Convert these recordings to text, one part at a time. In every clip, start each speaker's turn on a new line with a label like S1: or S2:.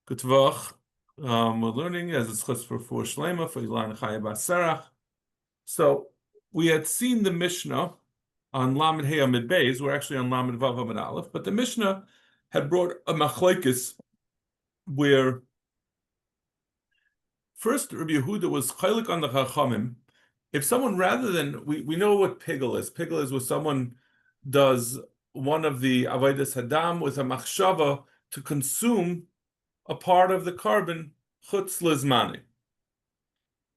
S1: Good Tvach. We're learning as it's chutz for Shlema for Ilan Chaya Baserach. So we had seen the Mishnah on Lamed Hey Amid Beis. We're actually on Lamed Vav Amid Aleph, but the Mishnah had brought a machlokes where first Rabbi Yehuda was chaylik on the Chachamim. If someone, rather than we know what pigel is. Pigel is where someone does one of the avodas hadam with a machshava to consume a part of the carbon chutz lizmani.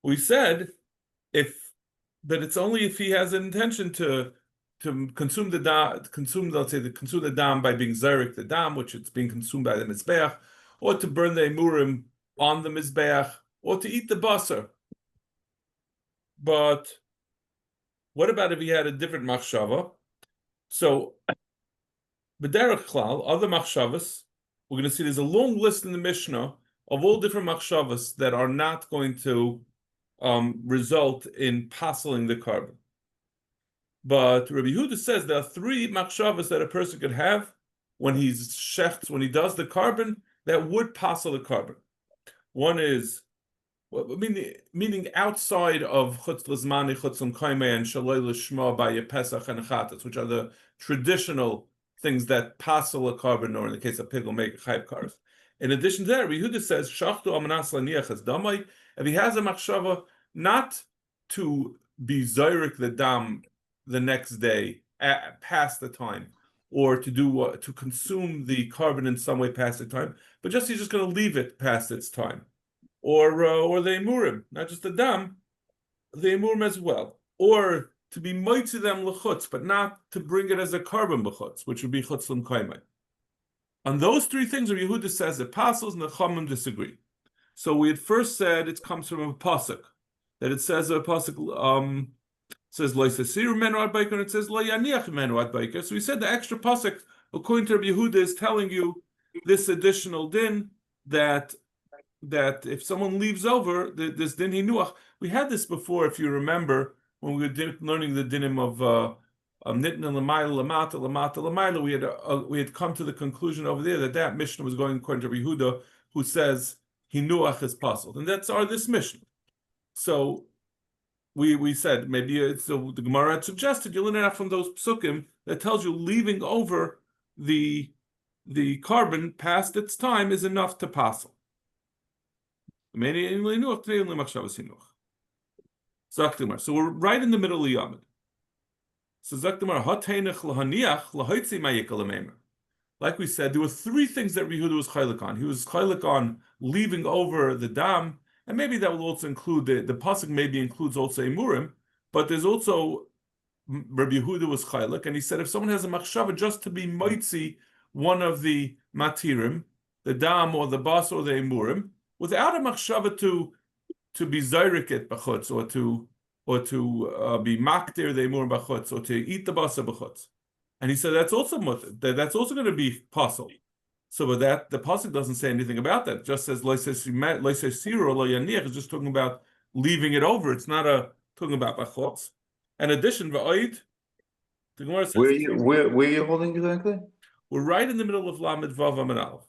S1: We said but it's only if he has an intention to consume the dam, consume the dam by being zarek the dam, which it's being consumed by the mizbeach, or to burn the emurim on the mizbeach, or to eat the basar. But what about if he had a different machshava? So, b'derech klal, other machshavas, we're going to see there's a long list in the Mishnah of all different machshavas that are not going to result in passeling the carbon. But Rabbi Yehuda says there are three machshavas that a person could have when he does the carbon that would passel the carbon. One is, meaning outside of chutz lizmani, chutz l'kaimei, and shaloi l'shma by Pesach and chatas, which are the traditional things that passel a carbon, or in the case of pigel, make chayv cars. In addition to that, Yehuda says, shachtu amanas laniach es damai, if he has a machshava not to be zayrik the dam the next day, past the time, or to consume the carbon in some way past the time, but he's just going to leave it past its time. Or the emurim, not just the dam, the emurim as well. Or to be motzei them l'chutz, but not to bring it as a carbon b'chutz, which would be chutz l'kaimei. On those three things, Rabbi Yehuda says that pasels and the Chachamim disagree. So we had first said it comes from a pasuk, that it says a pasuk says lo yasir menu ad baiker, and it says lo yaniach menu ad baiker. So we said the extra pasuk, according to Rabbi Yehuda, is telling you this additional din that if someone leaves over this din hinuach. We had this before, if you remember, when we were learning the dinim of nitna l'mayla lamata lamata l'mayla. We had come to the conclusion over there that Mishnah was going according to Rabbi Yehuda, who says hinuach is puzzled, and that's this Mishnah. So we said maybe the Gemara had suggested you learn it out from those psukim that tells you leaving over the carbon past its time is enough to puzzle. So we're right in the middle of Yamid. So like we said, there were three things that Yehuda was chaylik on. He was chaylik on leaving over the dam, and maybe that will also include the pasuk. Maybe includes also emurim, but there's also Rabbi Yehuda was chaylik, and he said if someone has a machshava just to be motzei one of the matirim, the dam or the bas or the emurim, without a machshava to be zayrik it b'chutz, or to be maktir the emurim b'chutz, or to eat the basa b'chutz. And he said that's also going to be possible. So with that, the pasuk doesn't say anything about that. It just says lo yasir or lo yaniach. It's just talking about leaving it over. It's not talking about b'chutz. In addition, v'oid, the Gemara says,
S2: where are you holding exactly?
S1: We're right in the middle of Lamed Vav Amid Aleph.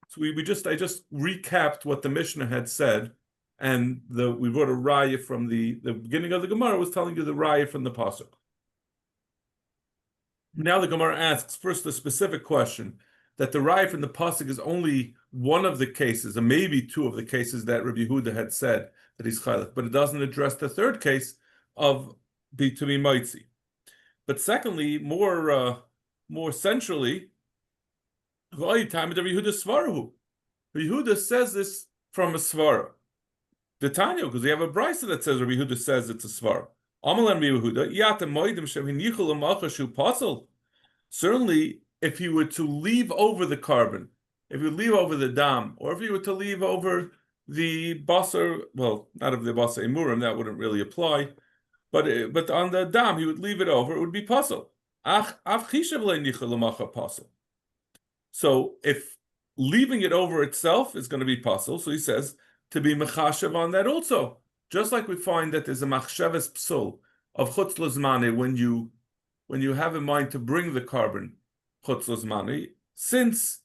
S1: So I just recapped what the Mishnah had said, and we wrote a raya from the beginning of the Gemara was telling you the raya from the pasuk. Now the Gemara asks first the specific question that the raya from the pasuk is only one of the cases, and maybe two of the cases that Rabbi Yehuda had said that he's chaylik, but it doesn't address the third case of to be motzei. But secondly, more centrally, Yehuda says this from a svara. The Tanya, because we have a brisa that says Rabbi Yehuda says it's a svara. Certainly, if you were to leave over the carbon, if you leave over the dam, or if you were to leave over the basar, well, not of the basar emurim, that wouldn't really apply, but on the dam, he would leave it over, it would be puzzle. So if leaving it over itself is going to be puzzle, so he says to be mechashav on that also. Just like we find that there's a machshavas psul of chutz lizmani when you have in mind to bring the carbon chutz lizmani, since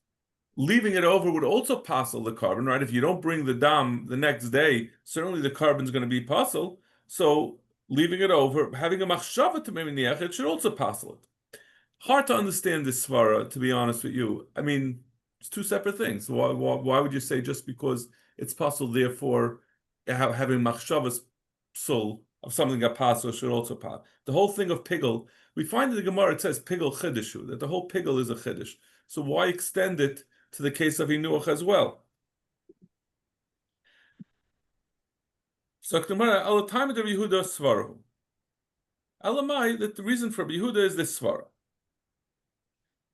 S1: leaving it over would also passel the carbon, right? If you don't bring the dam the next day, certainly the carbon's going to be passel. So leaving it over, having a machshava to meminiach, it should also passel it. Hard to understand this svara, to be honest with you. I mean, it's two separate things. Why would you say just because it's passel, therefore having machshavas psul of something that passel should also pass? The whole thing of pigel, we find in the Gemara it says pigel chidishu, that the whole pigel is a chiddush. So why extend it to the case of Inuach as well? So Gemara, al time of Yehuda svaru. Elamai, that the reason for Yehuda is this svara.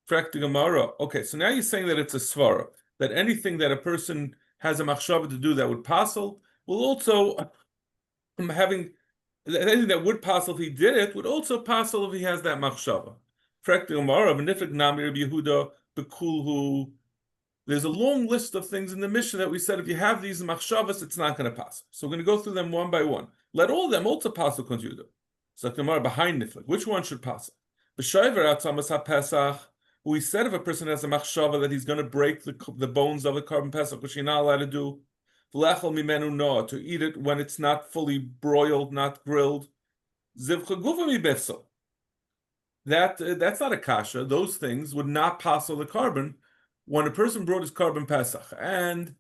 S1: The Gemara. Okay, so now you're saying that it's a svara, that anything that a person has a machshava to do that would passel will also having anything that would passel if he did it would also passel if he has that machshava. The Gemara of Nifik Namir Yehuda Bekulhu. There's a long list of things in the Mishnah that we said if you have these machshavas, it's not going to pass. So we're going to go through them one by one. Let all of them also pass Konjuda. So the Gemara behind Niflik, which one should pass? B'shayver atzamas haPesach. We said if a person has a machshava that he's going to break the bones of the carbon pesach, which you're not allowed to do. V'lechol mimenu no, to eat it when it's not fully broiled, not grilled. Zivcha gufa mibefsel. That's not a kasha. Those things would not passel the carbon. When a person brought his carbon pesach and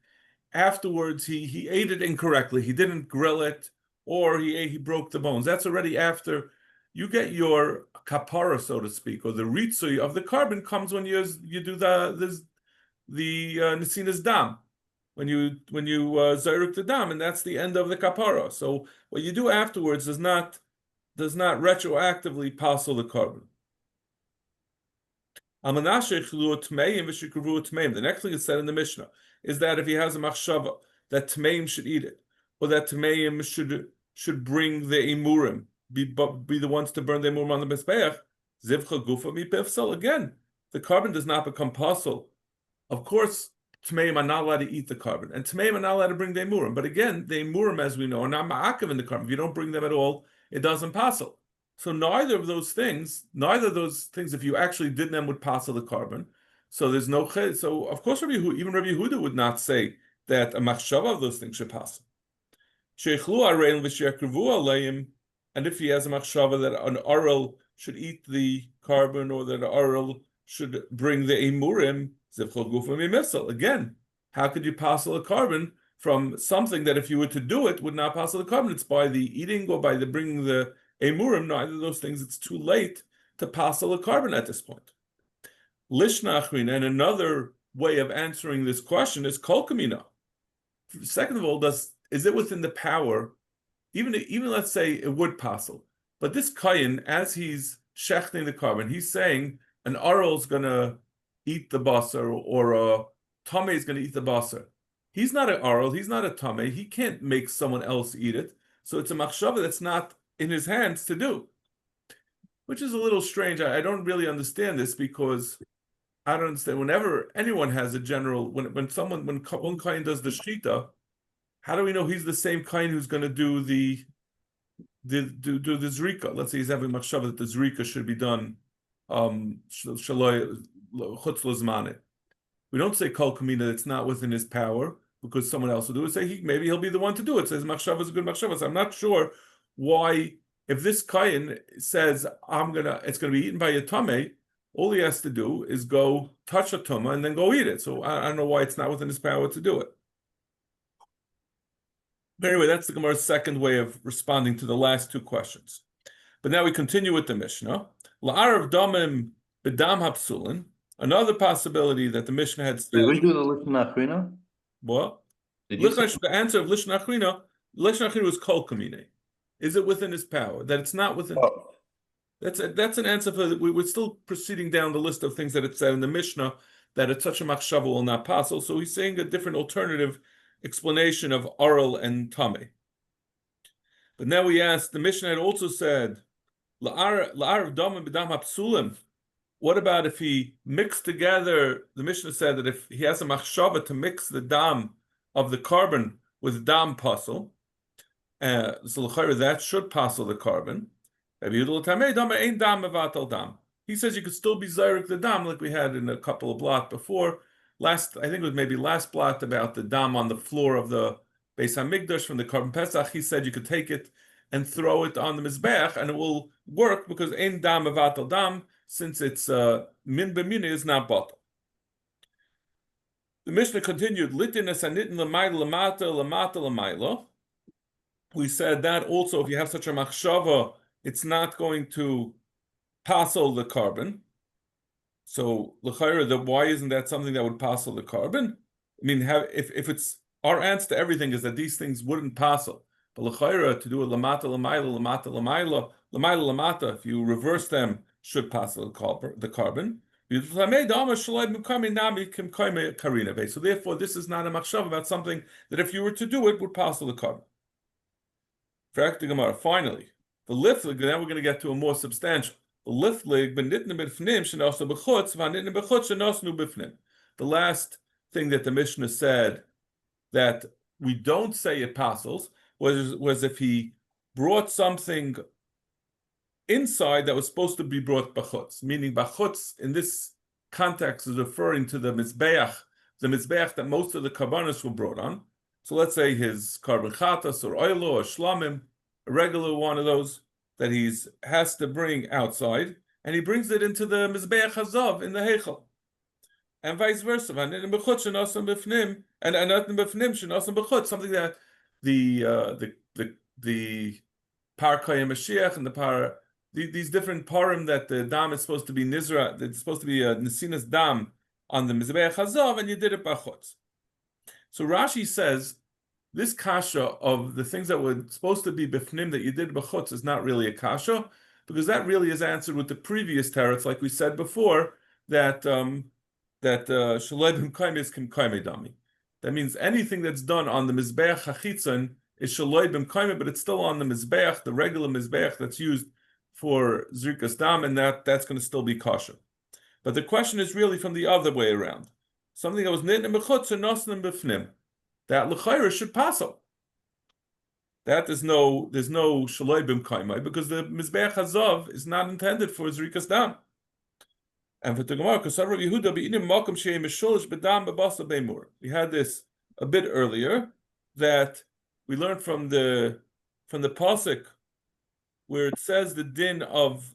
S1: afterwards he ate it incorrectly, he didn't grill it, or he broke the bones. That's already after you get your kapara, so to speak, or the ritzui of the carbon comes when you do the nesina's dam, when you zayrik the dam, and that's the end of the kapara. So what you do afterwards does not retroactively passel the carbon. The next thing is said in the Mishnah is that if he has a machshava that tmeim should eat it, or that tmeim should bring the imurim, be the ones to burn the imurim on the mizbeach, zivcha gufa mipefsel. Again, the carbon does not become passel. Of course, tmeim are not allowed to eat the carbon, and tmeim are not allowed to bring the imurim. But again, the imurim, as we know, are not ma'akev in the carbon. If you don't bring them at all, it doesn't passel. So neither of those things, if you actually did them, would passel the carbon. So there's no ched. So of course, even Rabbi Yehuda would not say that a machshava of those things should pass. And if he has a machshava that an aral should eat the carbon, or that an aral should bring the emurim, again, how could you passel a carbon from something that if you were to do it would not passel the carbon? It's by the eating or by the bringing the emurim. Neither of those things. It's too late to passel a carbon at this point. Lishna achrina, and another way of answering this question is kol kamina. Second of all, is it within the power? Even let's say it would passel, but this kayin, as he's shechting the carbon, he's saying an aral is going to eat the basar, or a tameh is going to eat the basar. He's not an aral. He's not a tameh. He can't make someone else eat it. So it's a machshava that's not in his hands to do, which is a little strange. I don't really understand this, because I don't understand. Whenever anyone has a general, when one kain does the shita, how do we know he's the same kain who's going to do the zrika? Let's say he's having machshava that the zrika should be done shaloi chutz lezmane. We don't say kol kamina, it's not within his power because someone else will do it. Say maybe he'll be the one to do it. It says machshava is a good machshava. So I'm not sure why, if this kain says it's gonna be eaten by a tameh, all he has to do is go touch a tumah and then go eat it. So I don't know why it's not within his power to do it. But anyway, that's the Gemara's second way of responding to the last two questions. But now we continue with the Mishnah. La'arav damim b'dam hapsulin. Another possibility that the Mishnah had said.
S2: Did we do the Lishna Achrina?
S1: What? The answer of Lishna Achrina was kol kamine. Is it within his power? That it's not within.
S2: Oh.
S1: That's an answer for. We're still proceeding down the list of things that it said in the Mishnah that it's such a machshava will not passel. So he's saying a different alternative explanation of aral and tameh. But now we ask, the Mishnah had also said, la'arav damim b'dam hapsulim. What about if he mixed together? The Mishnah said that if he has a machshava to mix the dam of the carbon with dam passel, so that should passel the carbon. He says you could still be zayrik the dam, like we had in a couple of blot before. I think it was maybe last blot about the dam on the floor of the Beis Hamikdash from the Korban Pesach. He said you could take it and throw it on the Mizbeach and it will work because ein dam avatal dam, since it's min b'mina is not bottle. The Mishnah continued, Litinus anitin l'mayla lamata lamata l'mayla. We said that also if you have such a machshava, it's not going to passel the carbon. So l'chayra, why isn't that something that would passel the carbon? I mean, if it's our answer to everything is that these things wouldn't passel. But l'chayra, to do it lamata l'mayla lamata l'mayla l'mayla lamata, if you reverse them, should passel the carbon. So therefore, this is not a machshav about something that if you were to do it would passel the carbon. Finally, the liflig. Now we're going to get to a more substantial. The last thing that the Mishnah said that we don't say it passels was if he brought something inside that was supposed to be brought bachutz, meaning bachutz in this context is referring to the mizbeach that most of the karbanos were brought on. So let's say his carbon chatas or oilo or shlamim, a regular one of those that he has to bring outside, and he brings it into the mizbeach hazav in the heichal, and vice versa. And something that the par kayim Mashiach and these different parim that the dam is supposed to be nizra, it's supposed to be a nesinas dam on the mizbeach hazav, and you did it bachutz. So Rashi says this kasha of the things that were supposed to be bifnim that you did b'chutz is not really a kasha, because that really is answered with the previous teretz, like we said before, that shalei b'mkaim is kimkaim dami. That means anything that's done on the mizbeach hachitzon is shalei b'mkaim, but it's still on the mizbeach, the regular mizbeach that's used for zrikas dam, and that's going to still be kasha. But the question is really from the other way around. Something that was nitnim b'chutz and nosnim b'fnim, that l'chayra should passel. That there's no shaloi b'mkaimai, because the mizbeach hazav is not intended for zrikas dam. And for the Gemara, Kasav Rabbi Yehuda be'inim makom she'em misholish b'dam b'basa b'emur. We had this a bit earlier that we learned from the pasuk where it says the din of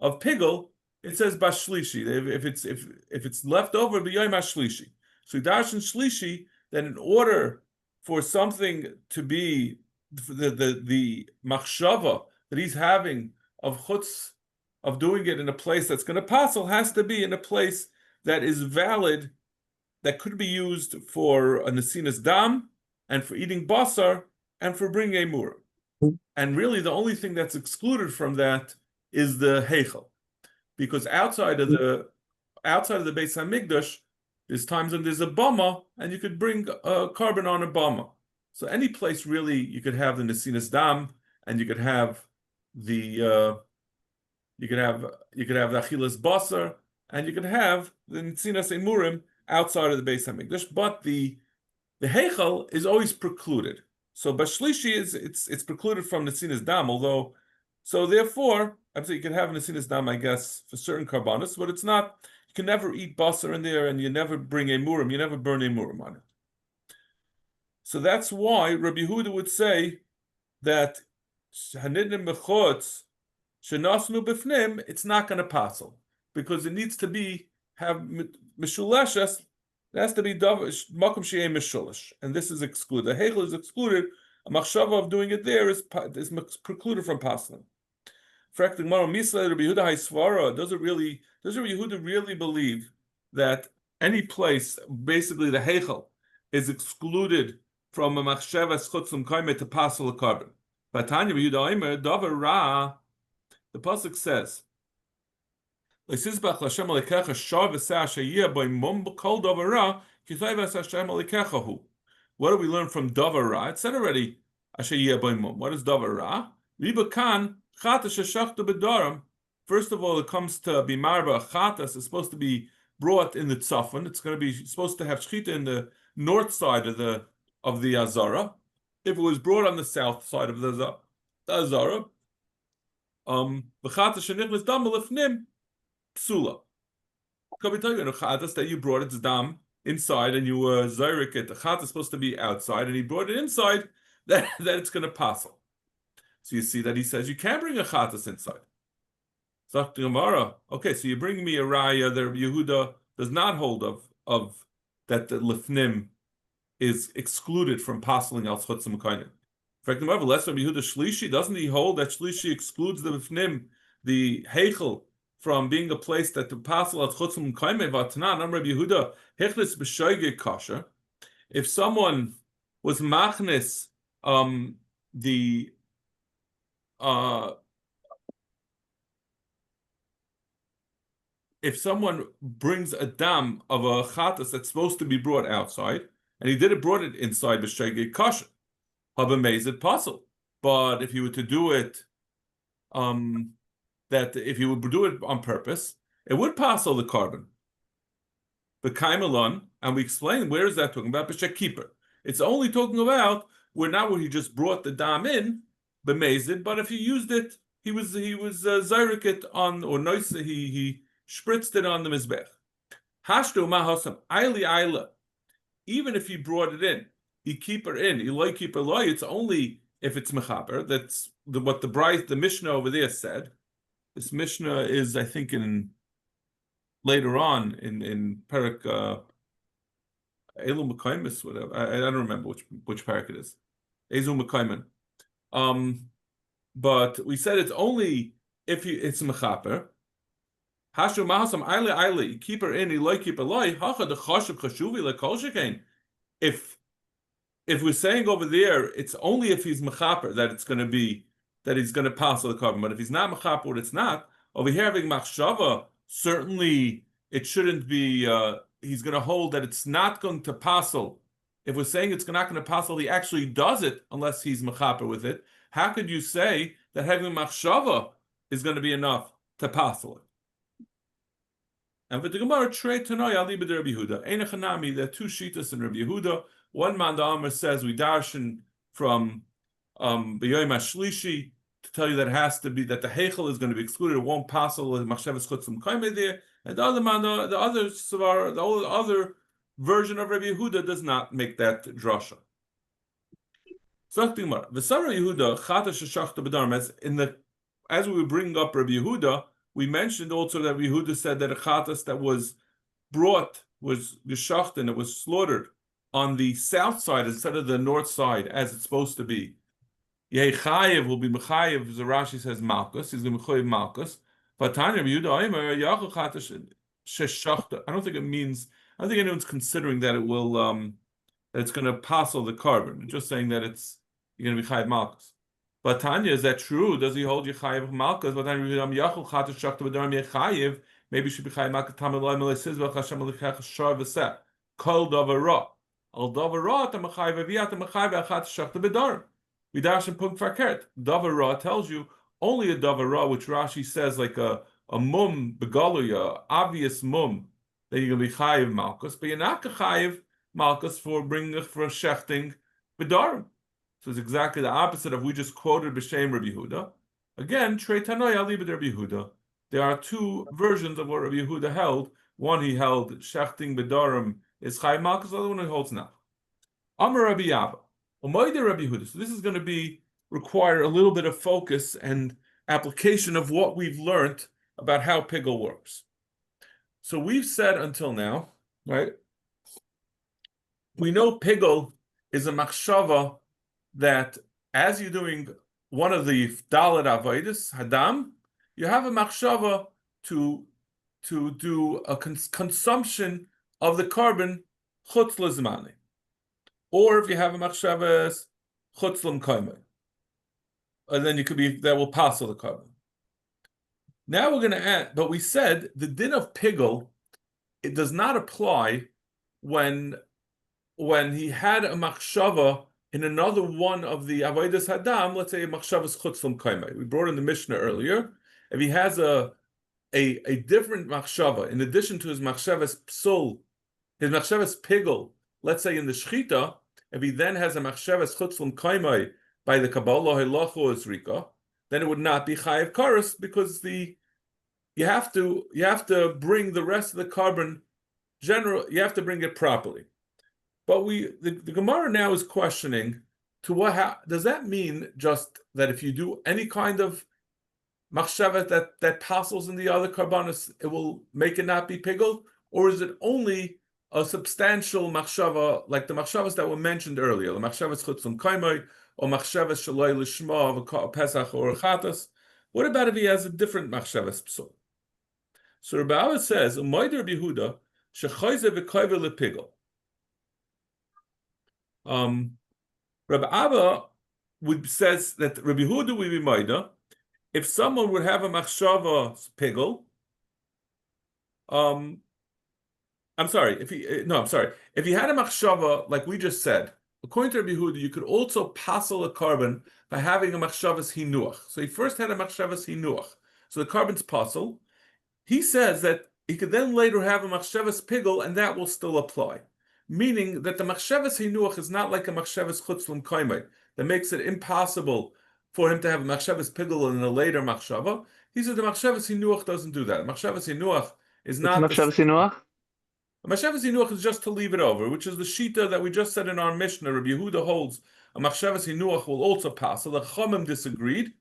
S1: pigel. It says bashlishi. If it's left over b'yom hashlishi. So darshan shlishi, then in order for something to be the machshava that he's having of chutz, of doing it in a place that's going to passel, has to be in a place that is valid, that could be used for a nesinas dam and for eating basar and for bringing a mura. And really, the only thing that's excluded from that is the heichel, because outside of the Beis Hamikdash, there's times when there's a bama, and you could bring a carbon on a bama. So any place really, you could have the nesinas dam, and you could have the achilas basar, and you could have the nesinas emurim outside of the Beis Hamikdash. But the heichel is always precluded. So bashlishi it's precluded from nesinas dam. Although, so therefore, you can have nesinas dam, I guess, for certain karbanos, but it's not. You can never eat basar in there, and you never bring a murim. You never burn a murim on it. So that's why Rabbi Yehuda would say that hanidnim b'chutz shenasnu b'fnim, it's not going to passel, because it needs to have mishuleshes. It has to be makom she'em mishulesh, and this is excluded. The heichel is excluded. A machshava of doing it there is precluded from passing. Does Rabbi Yehuda really believe that any place, basically the heichel, is excluded from a machshava chutzum kaime to passel a carbon? The pasuk says, what do we learn from davar ra? It said already, what is davar ra? First of all, it comes to bimarba chatas is supposed to be brought in the tzafon. It's supposed to have shchita in the north side of the azara. If it was brought on the south side of the azara, psula. Could be talking chatas that you brought its dam inside and you zayrik it. The chat is supposed to be outside, and he brought it inside. That it's going to passel. So you see that he says you can't bring a chatas inside. So Gemara, okay, so you bring me a raya that Yehuda does not hold of that the lifnim is excluded from passing al chutzim kainim. In fact, the less of Yehuda shlishi, doesn't he hold that shlishi excludes the lifnim, the heichel, from being a place that the passel al chutzim kainim vatana number of Yehuda hechlis b'shoige kasher. If someone was machnis if someone brings a dam of a chatas that's supposed to be brought outside, and he brought it inside b'shegeg kasher, habamezid pasul. But if he were to do it, that if he would do it on purpose, it would pasul the carbon. The kaimalon, and we explain where is that talking about b'sheg keeper. It's only talking about where he just brought the dam in b'mezid, but if he used it, he was zayrik it on, or noise he spritzed it on the mizbech. Hashtu mahasam ayla. Even if he brought it in, he keep her in. Eloi keep her loy. It's only if it's mechaber. That's what the Mishnah over there said. This Mishnah is, I think, in later on in Perak Elu Mekaimis, whatever. I don't remember which parak it is. Ezu Mekaiman. But we said it's only if it's mechaber. Hashu mahasam aile keep her in, Eloi keep her loy. Hacha the chashuv chashuvi lekol shekain. If we're saying over there, it's only if he's mechaper that it's going to be that he's going to pass the carbon. But if he's not mechaper, it's not. Over here having machshava, certainly it shouldn't be. He's going to hold that it's not going to passel. If we're saying it's not going to passel, he actually does it unless he's mechaper with it. How could you say that having machshava is going to be enough to passel it? And with the Gemara, Trey Tanoi Ali b'der Rabbi Yehuda. Einachanami, there are two shitas in Rabbi Yehuda. One man the Amr says we darshan from B'yoyim Ashlishi to tell you that it has to be that the heichel is going to be excluded. It won't passel with machshavas chutzim kaimeh there. And the other man, the other version of Rabbi Yehuda does not make that drasha. So the Gemara, V'sar Yehuda chata sheshachta b'darim, as we were bringing up Rabbi Yehuda. We mentioned also that Yehuda said that a chatas that was brought, was geshachten, it was slaughtered on the south side instead of the north side, as it's supposed to be. Yechayev will be mechayev, as Rashi says, malchus. He's going to be mechayev malchus. But Tanya Yehuda Aimer yachol chatas sheshachta. I don't think anyone's considering that it will that it's going to passel the carbon. It's just saying that you're going to be chayev malchus. But Tanya, is that true? Does he hold Yechayev Malkas? But Tanya, Yachol Chatas Shachta B'Darim Yechayev. Maybe should be Chayev Malkas Tameloi Melesiz V'Chashem L'Chach Shar V'Seh. Kol Davara. Al Davara Tamachayev Aviat Tamachayev Chatas Shachta B'Darim. Vidash and Punk Fakert. Davara tells you only a Davara, which Rashi says like a mum begaluya, obvious mum that you're going to be Chayev Malkas, but you're not Chayev Malkas for shechting B'Darim. So it's exactly the opposite of we just quoted B'Shem Rabbi Yehuda. Again, Trei Tanoi Ali b'der Rabbi Yehuda. There are two versions of what Rabbi Yehuda held. One he held Shechting B'Darim is Chayev Malchus. The other one he holds not. Amar Rabbi Yava, Umayde Rabbi Yehuda. So this is going to require a little bit of focus and application of what we've learned about how pigul works. So we've said until now, right? We know pigul is a machshava that as you're doing one of the Dalet Avodas, Hadam, you have a machshava to do a consumption of the carbon chutz lezmani. Or if you have a machshava chutz l'mkaimah, and then that will pass the carbon. Now we're going to add, but we said the din of pigul, it does not apply when he had a machshava in another one of the avodas hadam, let's say machshavas chutz l'mkaimah. We brought in the Mishnah earlier. If he has a different machshava in addition to his machshavas psul, his machshavas pigul, let's say in the shchita, if he then has a machshavas chutz l'mkaimah by the Kabbalah halacha or zrika, then it would not be chayev karas because he you have to bring the rest of the carbon you have to bring it properly. But the Gemara now is questioning does that mean just that if you do any kind of machshavet that passes in the other karbanos, it will make it not be pigul, or is it only a substantial machshava like the machshavas that were mentioned earlier, the machshavas chutzum kaimai or machshavas shaloi lishma of a pesach or a chatas? What about if he has a different machshavas psul? So Rabbi Abba says, "Umayder Rabbi Yehuda shechayze v'kayve lepigul." Rabbi Abba says that Rabbi Yehuda would be Maida if someone would have a machshava pigul. I'm sorry. If he had a machshava like we just said, according to Rabbi Yehuda, you could also passel a carbon by having a machshavas hinuach. So he first had a machshavas hinuach, so the carbon's passel. He says that he could then later have a machshavas pigul, and that will still apply. Meaning that the machshavas hinuach is not like a machshavas chutzlum kaimai that makes it impossible for him to have a machshavas pigul in a later machshava. He said the machshavas hinuach doesn't do that. Machshavas hinuach is not.
S3: Machshavas hinuach?
S1: Machshavas hinuach is just to leave it over, which is the shita that we just said in our Mishnah. Rabbi Yehuda holds a machshavas hinuach will also pass. So the Chachamim disagreed.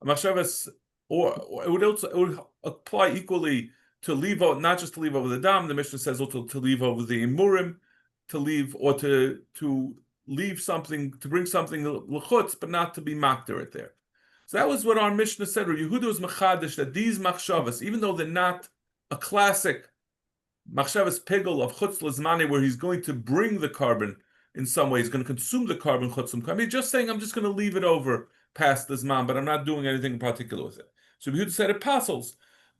S1: A machshavas, or it would apply equally to leave out, not just to leave over the dam. The Mishnah says also to leave over the imurim, to leave or to leave something, to bring something l'chutz, but not to be makder it there. So that was what our Mishnah said. Yehuda was machadish that these machshavas, even though they're not a classic machshavas pigul of chutz l'zmani, where he's going to bring the carbon in some way, he's going to consume the carbon chutzum kam. He's just saying, I'm just going to leave it over past the zman, but I'm not doing anything in particular with it. So Yehuda said it passels.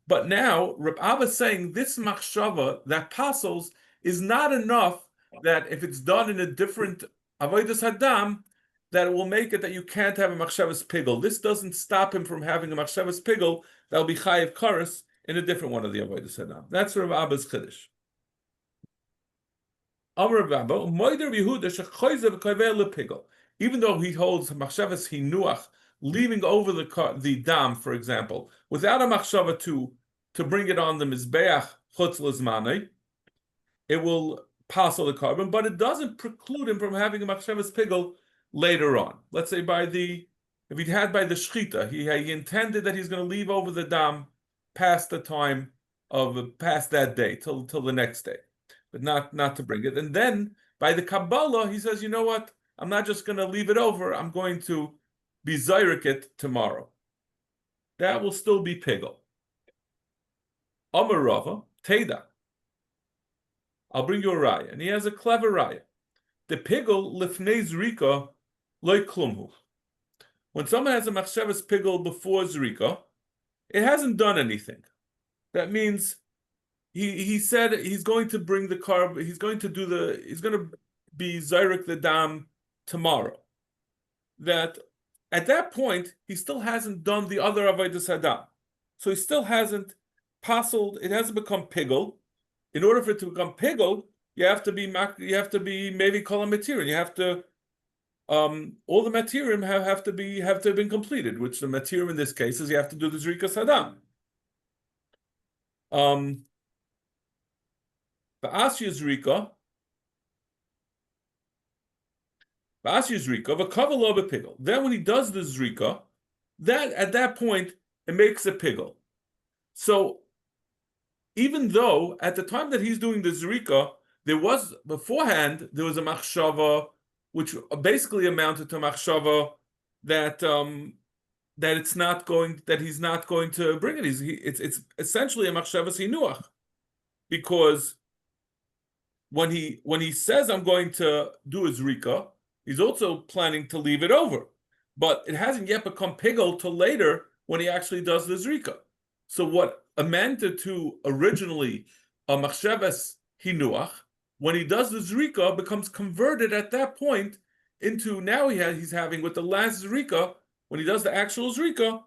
S1: But now, Reb Abba is saying this machshava that passels is not enough that if it's done in a different avodas hadam, that it will make it that you can't have a machshavas pigul. This doesn't stop him from having a machshavas pigul that will be chayiv karas in a different one of the avodas hadam. That's Reb Abba's chiddush. Amar Reb Abba, Moider Yehuda shechayze v'kayveh lepigul. Even though he holds machshavas hinuach, leaving over the dam, for example, without a machshava to bring it on the mizbeach chutz l'zmanei, it will passel the carbon, but it doesn't preclude him from having a machshavas pigul later on. Let's say if he had by the shchita, he intended that he's going to leave over the dam past the time past that day till the next day, but not to bring it. And then by the Kabbalah, he says, you know what? I'm not just going to leave it over. I'm going to be zayrik it tomorrow. That will still be pigul. Amar Rava, Teda. I'll bring you a raya, and he has a clever raya. The pigul lifnei zrika loy klumhu. When someone has a machshavas pigul before zrika, it hasn't done anything. That means he said he's going to bring the carb. He's going to be zayrik the dam tomorrow. That at that point he still hasn't done the other avodas hadam, so he still hasn't passeled. It hasn't become pigul. In order for it to become pigul, you have to be maybe kol material. You have to all the material have to have been completed. Which the material in this case is you have to do the zrikas hadam. The asya zrika, v'kavalo bepigul. Then when he does the zrika, that at that point it makes a pigul. So even though at the time that he's doing the zrika, there was a machshava which basically amounted to machshava that he's not going to bring it. It's essentially a machshavas hinuach, because when he says I'm going to do a zrika, he's also planning to leave it over, but it hasn't yet become pigul till later when he actually does the zrika. So what amounted to originally a machshavas hinuach, when he does the zrika, becomes converted at that point into now he's having with the last zrika, when he does the actual zrika,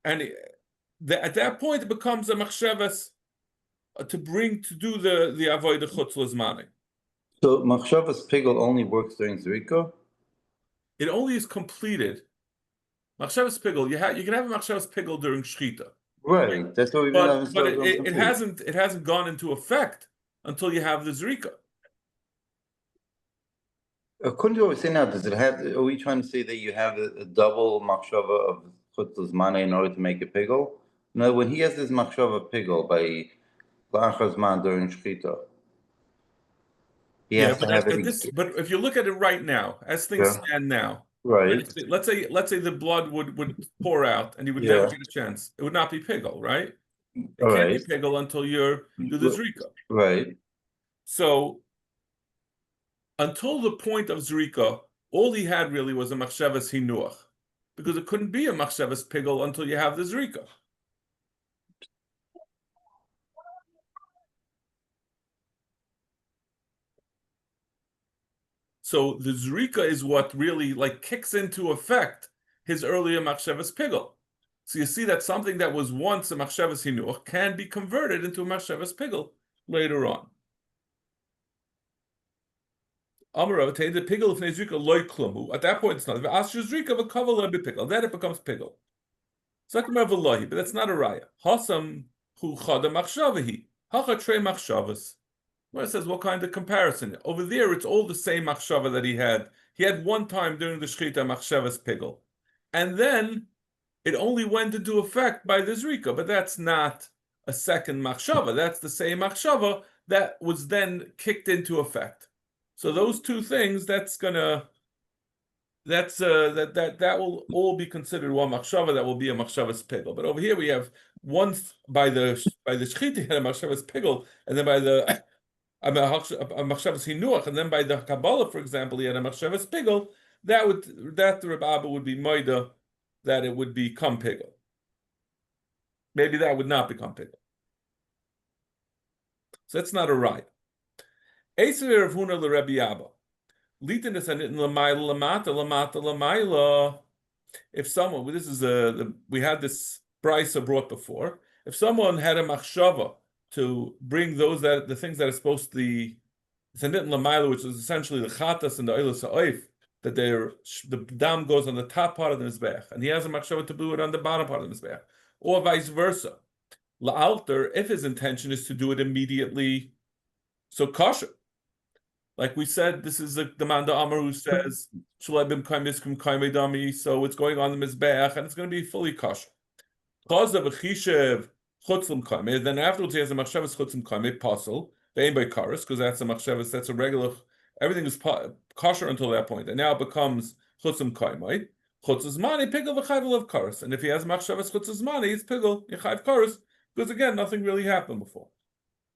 S1: at that point it becomes a machshavas to do the avodah chutz l'zmanei.
S2: So machshavas pigul only works during zrika?
S1: It only is completed. Machshavas pigul, you can have a machshavas pigul during shchita.
S2: Right, that's what we've been having.
S1: But it hasn't gone into effect until you have the zrika.
S2: According to what we're saying now, are we trying to say that you have a double machshava of chutzlas mana in order to make a pigel? No, when he has this machshava pigel by la'achar zman during shchita, he has to have it.
S1: But if you look at it right now, as things stand now,
S2: right?
S1: let's say the blood would pour out and you would never get a chance. It would not be pigel, right? It can't be pigel until you do the zrika.
S2: Right.
S1: So until the point of zrika, all he had really was a machshavas hinuach, because it couldn't be a machshavas pigel until you have the zrika. So the zrika is what really like kicks into effect his earlier machshavas pigel. So you see that something that was once a machshavas hinuach can be converted into a machshavas pigel later on. At that point, it's not. Then it becomes pigel. But that's not a raya. Hasam hu chada machshavahi. Hacha trei machshavas. Where it says what kind of comparison? Over there, it's all the same machshava that he had. He had one time during the shchita machshavas pigel, and then it only went into effect by the zrika. But that's not a second machshava. That's the same machshava that was then kicked into effect. So those two things, that will all be considered one machshava. That will be a machshavas pigel. But over here we have once by the shchita had a machshavas pigel, and then by the a machshavas hinuach, and then by the Kabbalah, for example, he had a machshavas pigel. That the Reb Abba would be moida that it would become pigel. Maybe that would not become pigel. So that's not a right. If someone, we had this brisa brought before. If someone had a machshava to bring the things that are supposed to be Sanit Lamaila, which is essentially the chatas and the oilas ha'oif, that the dam goes on the top part of the mizbeach, and he has a machshava to do it on the bottom part of the mizbeach, or vice versa. La'alter, if his intention is to do it immediately, so kosher. Like we said, this is the Manda Amar who says, so it's going on the mizbeach, and it's going to be fully kosher. Then afterwards he has a machshavas chutzim kaimei pasul, ve'ein by karas, because that's a machshavas, that's a regular, everything is kosher until that point, and now it becomes chutzim kaimei. Chutzim zmani pigel v'chayv of karas, and if he has machshavas chutzim zmani, it's pigel yechayv karas, because again, nothing really happened before.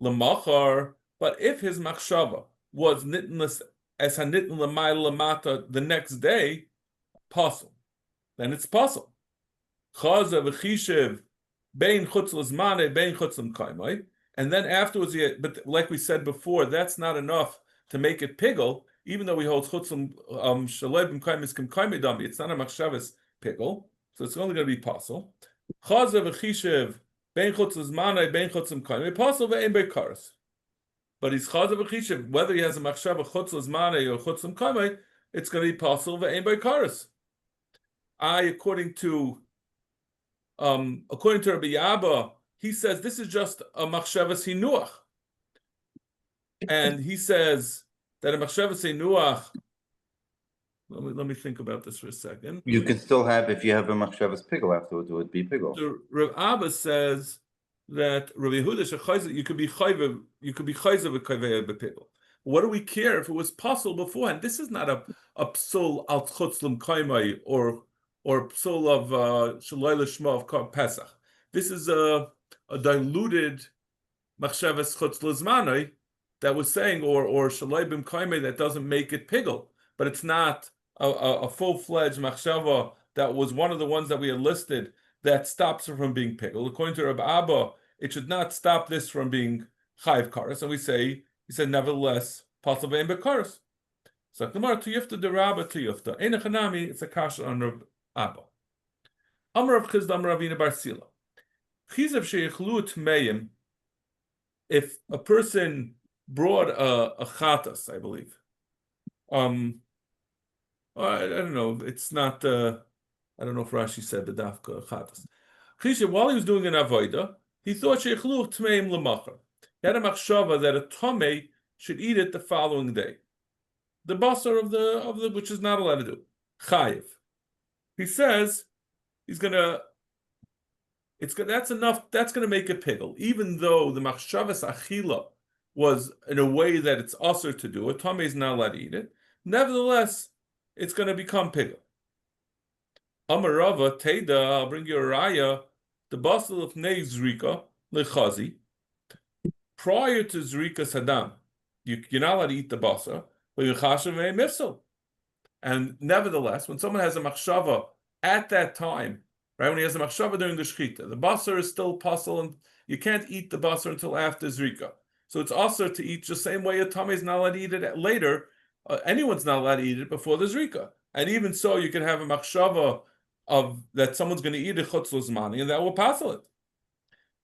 S1: Lemachar, but if his machshava was nitnless as hanitn l'mayla lamata the next day, pasul, then it's pasul. Chaza v'chishev bein chutz l'zmane bein chutz l'mkaimai, and then afterwards, but like we said before, that's not enough to make it pigel. Even though we hold chutz shalei b'mkaimis k'mkaimai dami, it's not a machshavas pigel, so it's only going to be pasul. Chaza v'chishev bein chutz l'zmane bein chutz l'mkaimai pasul ve'ein beikaras. But he's chazav v'chishev, whether he has a machshava chutz l'zmanei or chutz l'mkaimei, it's going to be possible ve'ein beikaras. According to Rabbi Abba, he says this is just a machshavas hinuach, and he says that a machshavas hinuach. Let me think about this for a second.
S2: You can still have, if you have a machshavas pigel afterwards, it would be pigel.
S1: So Rabbi Abba says that Rabbi Yehuda you could be chayve v'kayvei b'pigel. What do we care if it was possible beforehand? This is not a psul al chutz l'mkaimai or psul of shaloi l'shma of Pesach. This is a diluted machshavas chutz l'zmanai that was saying or shaloi b'mkaimai that doesn't make it pigel, but it's not a full-fledged machshava that was one of the ones that we had listed that stops it from being pigel. According to Rabbi Abba, it should not stop this from being chayv karas, and he said nevertheless possible ve'ein bekaras. So Gemara tuyufta de Rabba tuyufta einachanami. It's a kasha on Rabbi Abba. Amar Rav Chizda Amar Ravina Bar Sila. Chizav sheichlu tmeim. If a person brought a chatas, I believe. I don't know. It's not. I don't know if Rashi said the dafka chatas. While he was doing an avodah, he thought sheichluch tmeim lemacher. He had a machshava that a tomei should eat it the following day. The basar of the which is not allowed to do. Chayiv. He says that's enough. That's gonna make it pigel, even though the machshavas achila was in a way that it's usher to do it. Tomei is not allowed to eat it. Nevertheless, it's gonna become pigel. Amar Rava Teda, I'll bring you a raya. The basal of Nei Zrika lechazi. Prior to Zrika Saddam, you're not allowed to eat the basar, but you chashav mifsal. And nevertheless, when someone has a machshava at that time, right, when he has a machshava during the shechita, the basar is still pasul, and you can't eat the basar until after Zrika. So it's also to eat the same way a tamei is not allowed to eat it later. Anyone's not allowed to eat it before the Zrika. And even so, you can have a machshava of that someone's going to eat a chutz lozmani, and that will pasul it.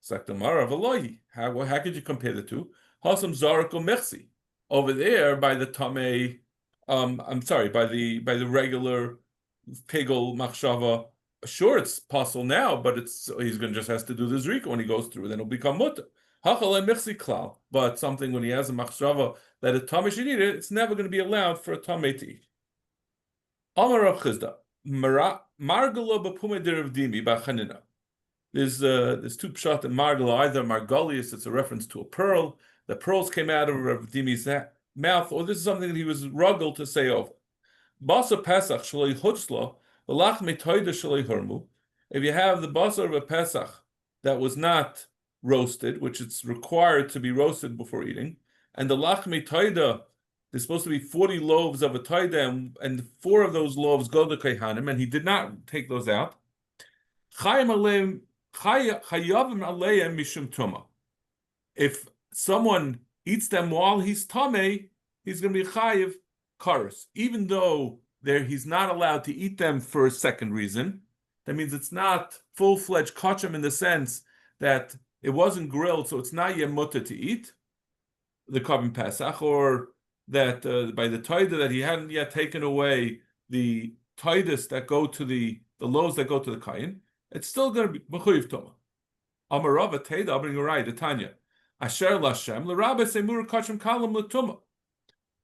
S1: Saktamara v'lohi. How could you compare the two? Hasam zarako mechsi. Over there by the tamei, by the regular pigel machshava. Sure, it's pasul now, but he's going to just has to do the Zrika when he goes through, then it'll become mutter. But something when he has a machshava that a tamei should eat it, it's never going to be allowed for a tamei to eat. Amar Rav Chizda, Margala b'pumei derav dimi b'chanina. There's two pshat in Margala, either Margalius, it's a reference to a pearl. The pearls came out of Rav Dimi's mouth, or this is something that he was ruggled to say over. Basa Pesach shalei chutzla, v'lach metoida shalei hurmu. If you have the basar of a Pesach that was not roasted, which it's required to be roasted before eating, and the lachmi taida, there's supposed to be 40 loaves of a taida, and 4 of those loaves go to Kehanim, and he did not take those out. Chayavim aleim mishum tuma. If someone eats them while he's tamei, he's going to be chayiv kares, even though he's not allowed to eat them for a second reason. That means it's not full-fledged kachim in the sense that it wasn't grilled, so it's not yet mutter to eat the korban pesach, or that by the taida that he hadn't yet taken away the taidas that go to the loaves that go to the kayin, it's still going to be mechuyev tuma. Amar Rava Teda, I'll bring you right, the Tanya. Asher Lashem l'Rabbe Semur Kachim Kalam l'Tuma.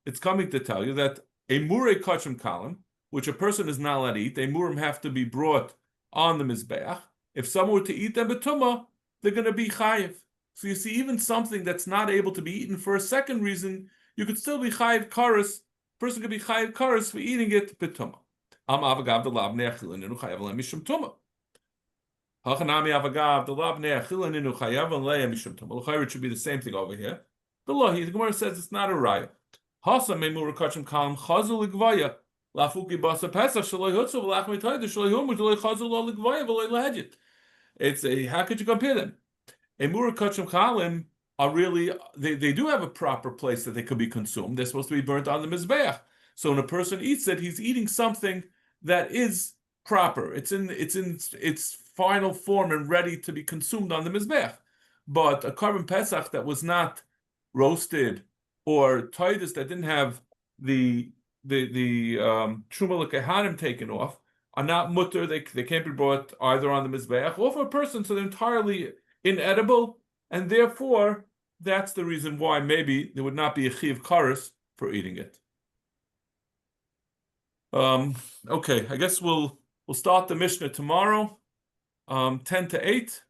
S1: It's coming to tell you that a murei kachim kalam, which a person is not allowed to eat, they murim have to be brought on the mizbeach. If someone were to eat them betuma, they're going to be chayiv. So you see, even something that's not able to be eaten for a second reason, you could still be chayiv karas. Person could be chayiv karas for eating it betuma. Am avagav delav ne'achilin inu chayav le'em mishum tuma. Hachanami avagav delav ne'achilin inu chayav le'em mishum tuma. L'chayr, it should be the same thing over here. The Lohi, the Gemara says it's not a raya. Hasa memur kachim kalam chazul ligvaya lafuki basa pesach shaloi hutzu v'lachmi tayda shaloi humu shaloi chazul lo ligvaya v'loi lahedjit. It's how could you compare them? Emur kachim kalim are really they do have a proper place that they could be consumed. They're supposed to be burnt on the mizbeach. So when a person eats it, he's eating something that is proper. It's in its final form and ready to be consumed on the mizbeach. But a korban pesach that was not roasted, or taidus that didn't have the truma l'kehanim taken off, are not mutter. They can't be brought either on the mizbeach or for a person, so they're entirely inedible, and therefore that's the reason why maybe there would not be a chiv kares for eating it. Okay, I guess we'll start the Mishnah tomorrow, 10 to 8.